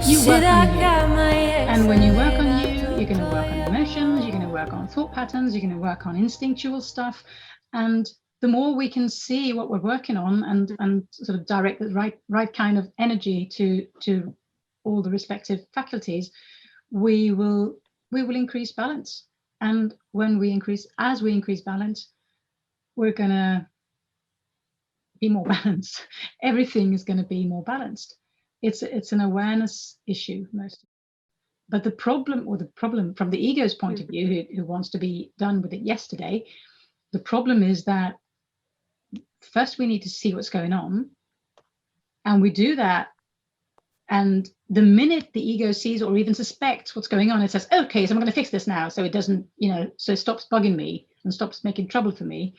You work on you. And when you work on you, you're going to work on emotions, you're going to work on thought patterns, you're going to work on instinctual stuff. And the more we can see what we're working on and sort of direct the right kind of energy to all the respective faculties, we will increase balance. And as we increase balance, we're going to be more balanced. Everything is going to be more balanced. It's an awareness issue mostly. But the problem from the ego's point of view, who wants to be done with it yesterday, the problem is that first we need to see what's going on. And we do that. And the minute the ego sees or even suspects what's going on, it says, okay, so I'm going to fix this now. So it doesn't, so it stops bugging me and stops making trouble for me.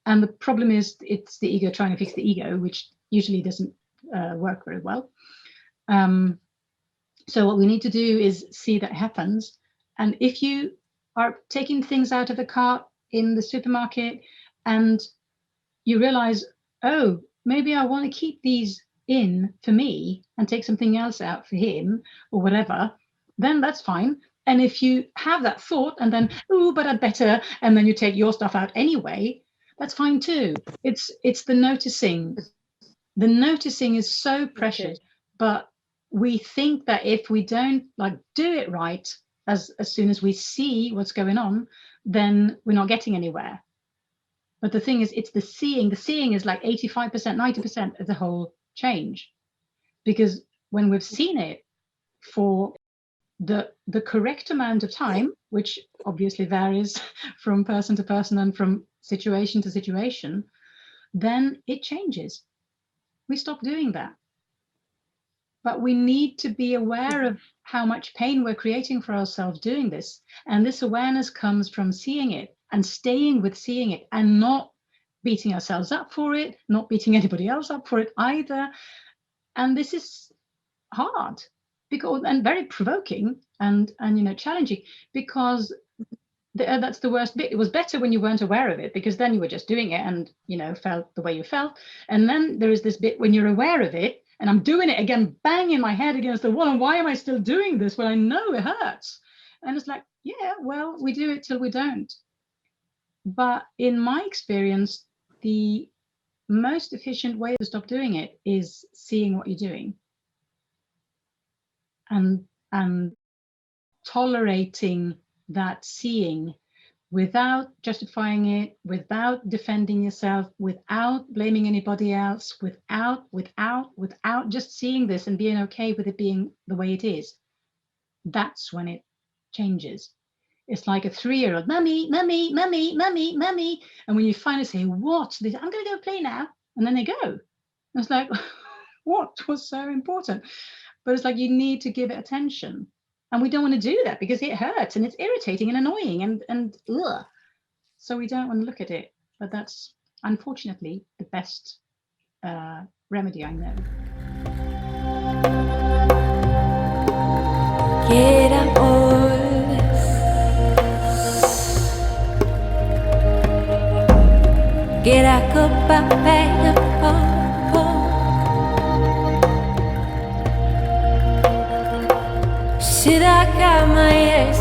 And the problem is it's the ego trying to fix the ego, which usually doesn't work very well. So what we need to do is see that happens. And if you are taking things out of the cart in the supermarket and you realize, oh, maybe I want to keep these in for me and take something else out for him or whatever, then that's fine. And if you have that thought and then, oh, but I'd better, and then you take your stuff out anyway, that's fine too. It's the noticing. The noticing is so precious, but we think that if we don't do it right as soon as we see what's going on, then we're not getting anywhere. But the thing is, it's the seeing. The seeing is like 85%, 90% of the whole change. Because when we've seen it for the correct amount of time, which obviously varies from person to person and from situation to situation, then it changes. We stop doing that. But we need to be aware of how much pain we're creating for ourselves doing this. And this awareness comes from seeing it and staying with seeing it and not beating ourselves up for it, not beating anybody else up for it either. And this is hard and very provoking and challenging, because that's the worst bit. It was better when you weren't aware of it, because then you were just doing it and felt the way you felt. And then there is this bit when you're aware of it, and I'm doing it again, banging my head against the wall. And why am I still doing this when I know it hurts? And it's like, yeah, well, we do it till we don't. But in my experience, the most efficient way to stop doing it is seeing what you're doing and tolerating that seeing without justifying it, without defending yourself, without blaming anybody else, without just seeing this and being okay with it being the way it is. That's when it changes. It's like a 3-year-old, mummy, mummy, mummy, mummy, mummy. And when you finally say, what? They say, I'm going to go play now. And then they go. And it's like, what was so important? But it's like, you need to give it attention. And we don't want to do that because it hurts and it's irritating and annoying and ugh. So we don't want to look at it. But that's unfortunately the best remedy I know. Should I got my ears